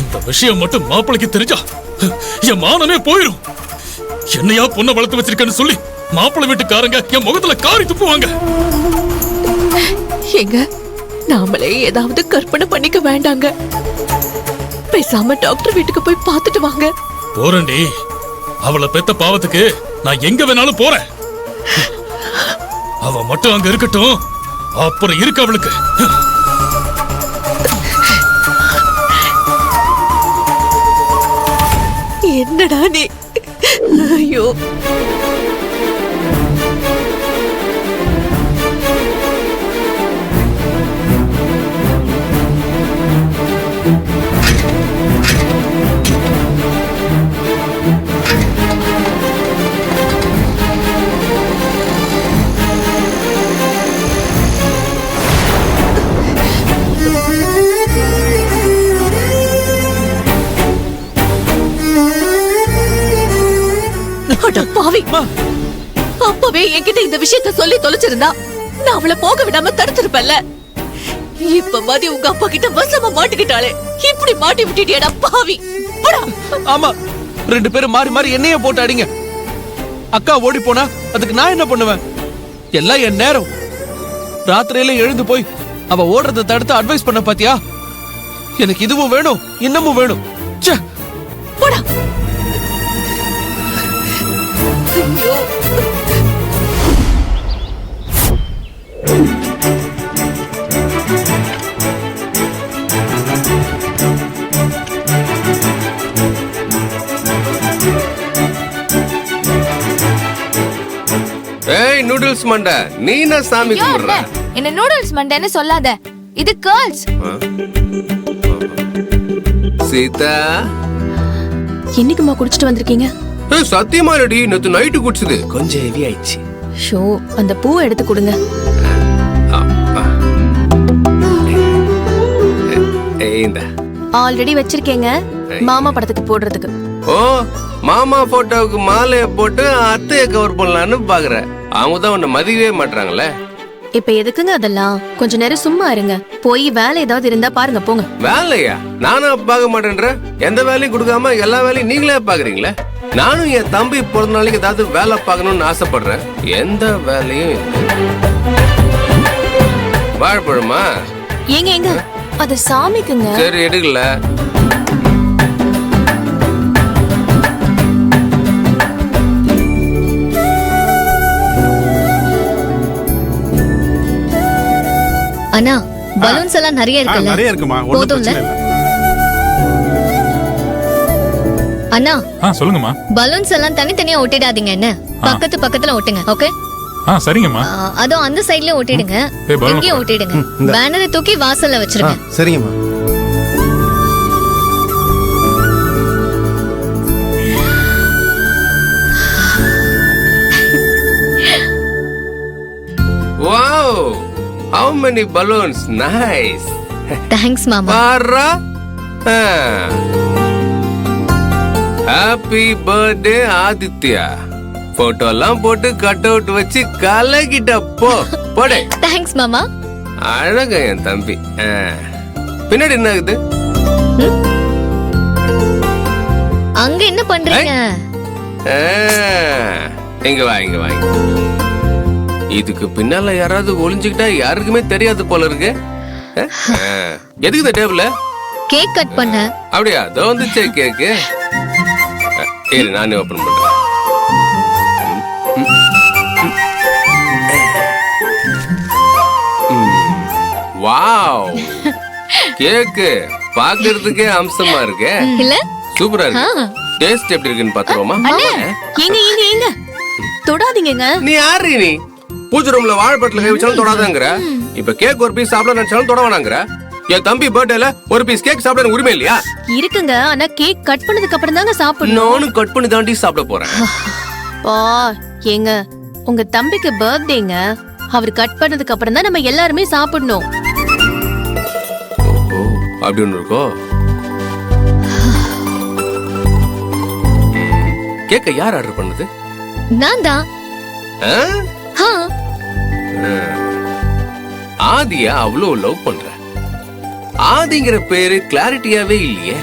இந்த விஷயம் மட்டும் மாப்பிளைக்கு தெரிஞ்சா என் மானமே போயிடும். என்னையா பொண்ணை வளர்த்து வச்சிருக்கேன்னு சொல்லி மாப்பிள்ளை வீட்டுக்காரங்க என் முகத்துல காரி துப்புவாங்க. எங்க நாமளே ஏதாவது கற்பனை பண்ணிக்க வேண்டாங்க. பேசாம டாக்டர் வீட்டுக்கு போய் பார்த்துட்டு வாங்க. போறேன்டி. அவளை பெத்த பாவத்துக்கு நான் எங்க வேணாலும் போறேன். அவ மட்டும் அங்க இருக்கட்டும், அப்புறம் இருக்கு அவளுக்கு. என்னடா நீ? ஐயோ, பாவி, அப்பவே என்கிட்ட இந்த விஷயத்த சொல்லி தொலைச்சிருந்தா நான் அவளை போக விடாம தடுத்திருப்பேன்ல. இப்ப மதி உங்க அப்பா கிட்ட வசமா மாட்டிக்கிட்டாளே, இப்படி மாட்டி விட்டுட்டியடா பாவி. ஆமா, 2 பேரும் மாறி மாறி என்னைய போட்டு அடிங்க. அக்கா ஓடி போனா அதுக்கு நான் என்ன பண்ணுவேன்? எல்லாம் என் நேரம். ராத்திரியில எழுந்து போய் அவ ஓடுறத தடுத்து அட்வைஸ் பண்ண பாத்தியா? எனக்கு இதுவும் வேணும், இன்னமும் வேணும். போடா. ஐயோ, ஏய் நூடுல்ஸ் மண்டை, நீ என்ன சாமி கும்பிடுற? என்ன நூடுல்ஸ் மண்டைன்னு சொல்லாத, இது கேர்ள்ஸ். சீதா, என்னைக்குமா குடிச்சிட்டு வந்திருக்கீங்க? சத்தியமா ரெடி, நேத்து நைட்டு குடிச்சது கொஞ்சம் ஹெவி ஆயிடுச்சு. ஷோ, அந்த பூவை எடுத்து கொடுங்க. ஆல்ரெடி வச்சிருக்கேங்க மாமா படத்துக்கு போடுறதுக்கு. ஓ, மாமா போட்டோவுக்கு மாலைய போட்டு அத்தைய கவர் பண்ணலான்னு பாக்குற. அவங்க தான் உன்னை மதிக்கவே மாட்டாங்களே. இப்ப எதுக்குங்க அதெல்லாம்? கொஞ்ச நேரம் சும்மா இருங்க. போய் வேலை ஏதாவது இருந்தா பாருங்க, போங்க. வேலையா? நானா பார்க்க மாட்டேன்ற? எந்த வேலையும் கொடுக்காம எல்லா வேலையும் நீங்களே பாக்குறீங்களே. நானும் என் தம்பி பிறந்த நாளைக்கு ஏதாவது வேலை பார்க்கணும்னு ஆசைப்படுறேன். எந்த வேலையும் வாழைப்பழமா? ஏங்க எங்க அது சாமிக்குங்க. சரி, எடுக்கல. அண்ணா, பலூன்ஸ் எல்லாம் நிறைய இருக்குல்ல? நிறைய இருக்குமா, போதும்ல? அண்ணா சொல்லுங்கம்மா. பலூன்ஸ் எல்லாம் தனித்தனியா ஒட்டிடாதீங்க, என்ன பக்கத்து பக்கத்துல ஒட்டுங்க. ஓகே? சரிங்கம்மா. அதோ அந்த சைடுல ஒட்டிடுங்க, இங்கேயும் ஒட்டிடுங்க. பேனரை தூக்கி வாசல்ல வச்சிருங்க. சரிங்கம்மா. Wow, how many balloons? Nice. Thanks மாமா. Para. Happy birthday Aditya. Photo எல்லாம் போட்டு கட் அவுட் வச்சு கலகிட்ட போடே. தேங்க்ஸ் மாமா. அழகா என் தம்பி. பின்னாடி என்ன ஆகுது? அங்க என்ன பண்றீங்க? இங்க வா, இங்க வா. இதுக்கு பின்னால யாராவது ஒளிஞ்சுக்கிட்டா யாருக்குமே தெரியாது போல இருக்கு. எதுக்கு இந்த டேபிள்? கேக் கட் பண்ண. அப்படியா? அதோ வந்துச்சே கேக்கு. இரு, நானே ஓபன் பண்றேன். வாவ், கேக்கு பாக்குறதுக்கே அம்சமா இருக்கு. இல்ல? சூப்பரா இருக்கு. டேஸ்ட் எப்படி இருக்குன்னு பாத்துருவோமா? ஏங்க ஏங்க ஏங்க தொடாதீங்க. நீ யாரு? நீ பூஜை ரூம்ல வாழைப்பழத்துல கை வச்சாலும் தொடாதங்கற. இப்ப கேக் ஒரு பீஸ் சாப்பிட நினைச்சாலும் தொட வேணாங்கற. என் தம்பி பர்த்டேல ஒரு பீஸ் கேக் சாப்பிட உரிமை இல்லையா? இருக்குங்க, ஆனா கேக் கட் பண்ணதுக்கு அப்புறம் தாங்க சாப்பிடணும். நானும் கட் பண்ணி தாண்டி சாப்பிட போறேன். ஏங்க, உங்க தம்பிக்கு பர்த்டேங்க. அவர் கட் பண்ணதுக்கு அப்புறம் தான் நம்ம எல்லாருமே சாப்பிடணும். அப்படி ஒண்ணு இருக்கோ? கேக்க யார் ஆர்டர் பண்ணது? நான் தான். ஆதியா அவ்வளவு லவ் பண்ற. ஆதிங்கிற பேரு கிளாரிட்டியாவே இல்லையே.